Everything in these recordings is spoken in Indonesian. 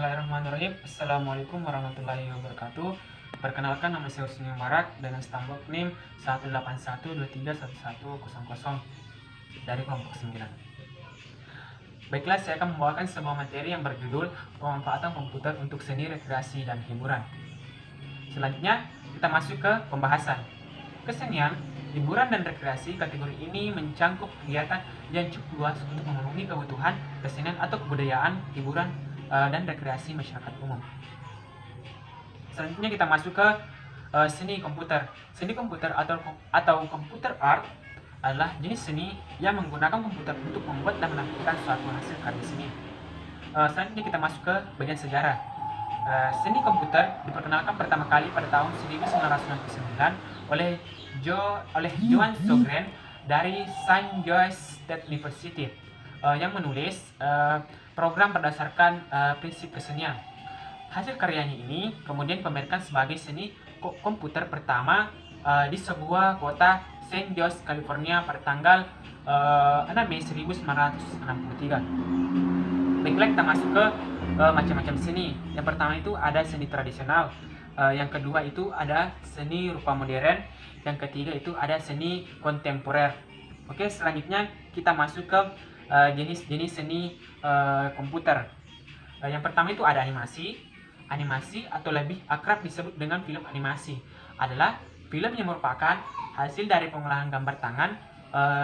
Bismillahirrahmanirrahim. Assalamualaikum warahmatullahi wabarakatuh. Perkenalkan, nama saya Husni Mubarak dengan stambok NIM 181231100 dari kelompok 9. Baiklah, saya akan membawakan sebuah materi yang berjudul pemanfaatan komputer untuk seni, rekreasi, dan hiburan. Selanjutnya, kita masuk ke pembahasan. Kesenian, hiburan, dan rekreasi. Kategori ini mencangkup kegiatan yang cukup luas untuk memenuhi kebutuhan kesenian atau kebudayaan, hiburan, dan rekreasi masyarakat umum. Selanjutnya kita masuk ke seni komputer. Seni komputer atau computer art adalah jenis seni yang menggunakan komputer untuk membuat dan menampilkan suatu hasil karya seni. Selanjutnya kita masuk ke bagian sejarah. Seni komputer diperkenalkan pertama kali pada tahun 1999 oleh Joan Sogren dari Saint Louis State University yang menulis program berdasarkan prinsip kesenian. Hasil karyanya ini kemudian dipamerkan sebagai seni komputer pertama di sebuah kota Saint Louis, California pada tanggal 6 Mei 1963. Baiklah, kita masuk ke macam-macam seni. Yang pertama itu ada seni tradisional, yang kedua itu ada seni rupa modern, yang ketiga itu ada seni kontemporer. Oke, selanjutnya kita masuk ke jenis-jenis seni komputer. Yang pertama itu ada animasi. Animasi atau lebih akrab disebut dengan film animasi adalah film yang merupakan hasil dari pengolahan gambar tangan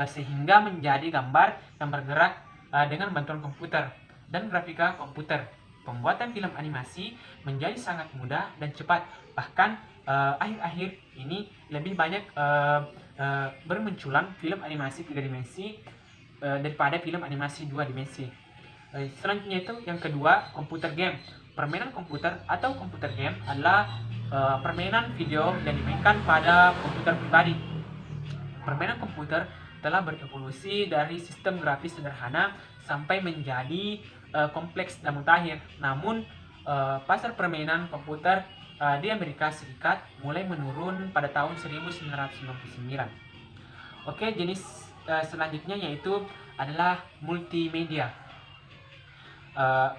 sehingga menjadi gambar yang bergerak dengan bantuan komputer dan grafika komputer. Pembuatan film animasi menjadi sangat mudah dan cepat. Bahkan akhir-akhir ini lebih banyak bermunculan film animasi 3 dimensi daripada film animasi 2 dimensi. Selanjutnya itu yang kedua, komputer game. Permainan komputer atau komputer game adalah permainan video yang dimainkan pada komputer pribadi. Permainan komputer telah berevolusi dari sistem grafis sederhana sampai menjadi kompleks dan mutakhir. Namun pasar permainan komputer di Amerika Serikat mulai menurun pada tahun 1999. Oke, jenis selanjutnya yaitu adalah multimedia.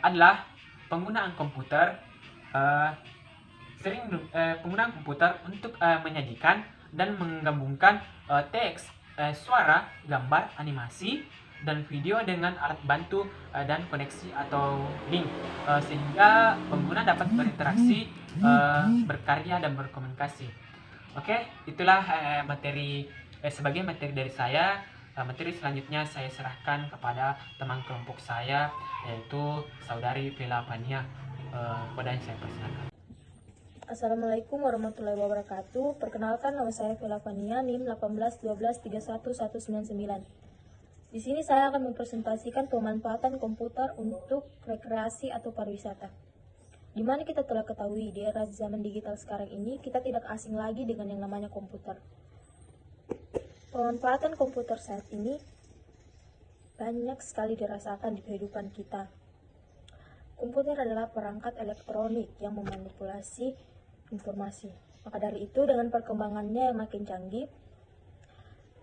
Adalah penggunaan komputer penggunaan komputer untuk menyajikan dan menggabungkan teks, suara, gambar, animasi, dan video dengan alat bantu dan koneksi atau link sehingga pengguna dapat berinteraksi, berkarya, dan berkomunikasi. Oke, itulah sebagai materi dari saya. Materi selanjutnya saya serahkan kepada teman kelompok saya, yaitu saudari Vela Fania. Kepada yang saya persilakan. Assalamualaikum warahmatullahi wabarakatuh. Perkenalkan, nama saya Vela Fania, NIM 181231199. Di sini saya akan mempresentasikan pemanfaatan komputer untuk rekreasi atau pariwisata. Di mana kita telah ketahui di era zaman digital sekarang ini, kita tidak asing lagi dengan yang namanya komputer. Pemanfaatan komputer saat ini banyak sekali dirasakan di kehidupan kita. Komputer adalah perangkat elektronik yang memanipulasi informasi. Maka dari itu, dengan perkembangannya yang makin canggih,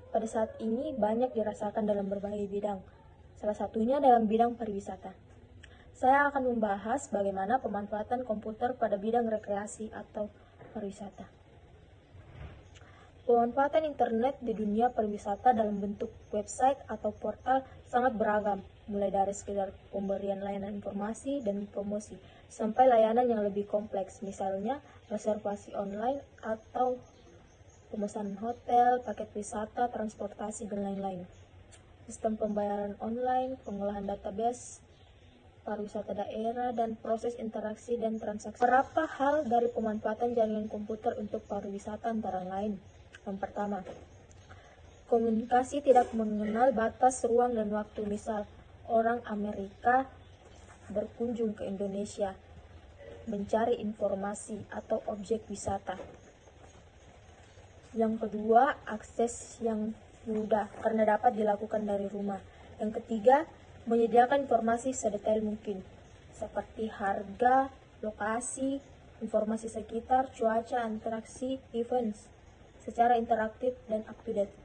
pada saat ini banyak dirasakan dalam berbagai bidang. Salah satunya dalam bidang pariwisata. Saya akan membahas bagaimana pemanfaatan komputer pada bidang rekreasi atau pariwisata. Pemanfaatan internet di dunia pariwisata dalam bentuk website atau portal sangat beragam, mulai dari sekedar pemberian layanan informasi dan promosi, sampai layanan yang lebih kompleks, misalnya reservasi online atau pemesanan hotel, paket wisata, transportasi, dan lain-lain. Sistem pembayaran online, pengolahan database, pariwisata daerah, dan proses interaksi dan transaksi. Beberapa hal dari pemanfaatan jaringan komputer untuk pariwisata antara lain. Yang pertama, komunikasi tidak mengenal batas ruang dan waktu. Misal, orang Amerika berkunjung ke Indonesia, mencari informasi atau objek wisata. Yang kedua, akses yang mudah karena dapat dilakukan dari rumah. Yang ketiga, menyediakan informasi sedetail mungkin, seperti harga, lokasi, informasi sekitar, cuaca, interaksi, events, secara interaktif dan up to date.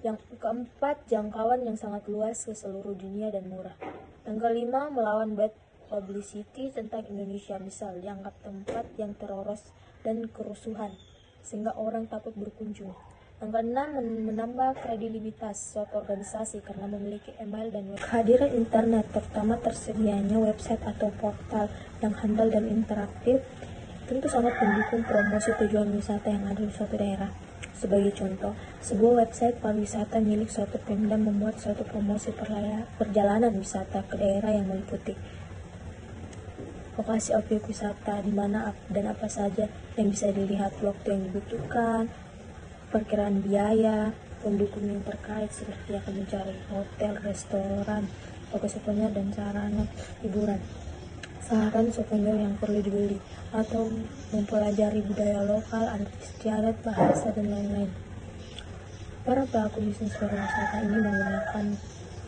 Yang keempat, jangkauan yang sangat luas ke seluruh dunia dan murah. Yang kelima, melawan bad publicity tentang Indonesia, misal dianggap tempat yang teroris dan kerusuhan, sehingga orang takut berkunjung. Yang keenam, menambah kredibilitas suatu organisasi karena memiliki email dan web. Kehadiran internet, terutama tersedianya website atau portal yang handal dan interaktif, tentu sangat mendukung promosi tujuan wisata yang ada di suatu daerah. Sebagai contoh, sebuah website pariwisata milik suatu Pemda memuat suatu promosi perjalanan wisata ke daerah yang meliputi lokasi objek wisata di mana dan apa saja yang bisa dilihat, waktu yang dibutuhkan, perkiraan biaya, pendukung yang terkait seperti akan mencari hotel, restoran, toko souvenir dan sarana hiburan, saran souvenir yang perlu dibeli, atau mempelajari budaya lokal, adat istiadat, bahasa, dan lain-lain. Para pelaku bisnis pariwisata ini menggunakan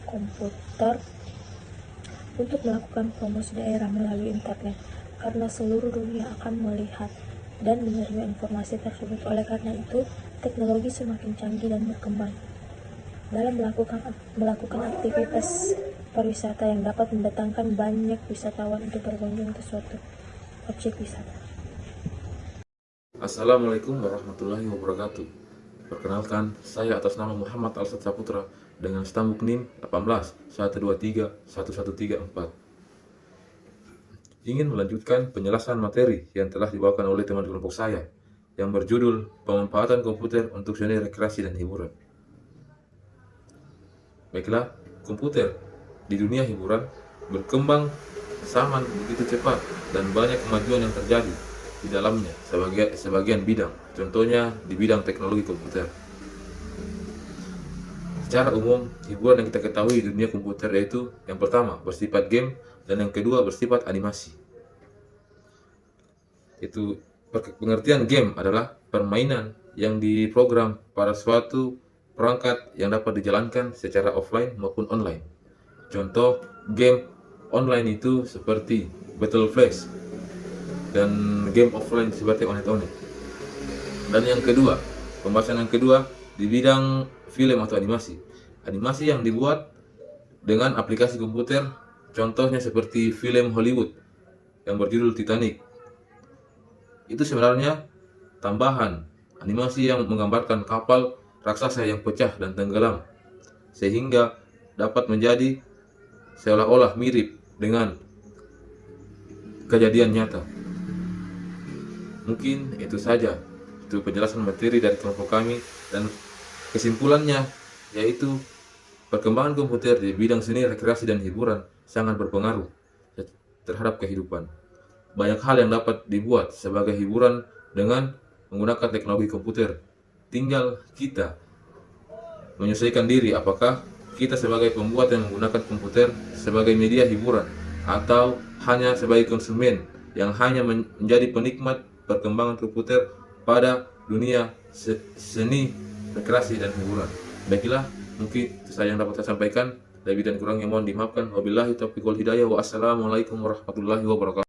komputer untuk melakukan promosi daerah melalui internet, karena seluruh dunia akan melihat dan menerima informasi tersebut. Oleh karena itu, teknologi semakin canggih dan berkembang dalam melakukan aktivitas pariwisata yang dapat mendatangkan banyak wisatawan untuk berkunjung ke suatu objek wisata. Assalamualaikum warahmatullahi wabarakatuh. Perkenalkan, saya atas nama Muhammad Alsat Saputra dengan stambuk NIM 18 123 1134. Ingin melanjutkan penjelasan materi yang telah dibawakan oleh teman kelompok saya yang berjudul Pemanfaatan Komputer untuk Seni Rekreasi dan Hiburan. Baiklah, komputer di dunia hiburan berkembang sangat begitu cepat dan banyak kemajuan yang terjadi di dalamnya sebagian bidang, contohnya di bidang teknologi komputer. Secara umum, hiburan yang kita ketahui di dunia komputer yaitu yang pertama bersifat game dan yang kedua bersifat animasi. Itu pengertian game adalah permainan yang diprogram pada suatu perangkat yang dapat dijalankan secara offline maupun online. Contoh game online itu seperti Battle Flash dan game offline seperti Onet. Dan yang kedua, pembahasan yang kedua di bidang film atau animasi. Animasi yang dibuat dengan aplikasi komputer, contohnya seperti film Hollywood yang berjudul Titanic. Itu sebenarnya tambahan animasi yang menggambarkan kapal raksasa yang pecah dan tenggelam, sehingga dapat menjadi seolah-olah mirip dengan kejadian nyata. Mungkin itu saja, itu penjelasan materi dari kelompok kami, dan kesimpulannya yaitu perkembangan komputer di bidang seni, rekreasi, dan hiburan sangat berpengaruh terhadap kehidupan. Banyak hal yang dapat dibuat sebagai hiburan dengan menggunakan teknologi komputer. Tinggal kita menyesuaikan diri apakah kita sebagai pembuat yang menggunakan komputer sebagai media hiburan atau hanya sebagai konsumen yang hanya menjadi penikmat perkembangan komputer pada dunia seni, rekreasi, dan hiburan. Baiklah, mungkin itu saja yang dapat saya sampaikan. Lebih dan kurangnya mohon dimaafkan. Wabillahi taufiq wal hidayah. Wassalamualaikum warahmatullahi wabarakatuh.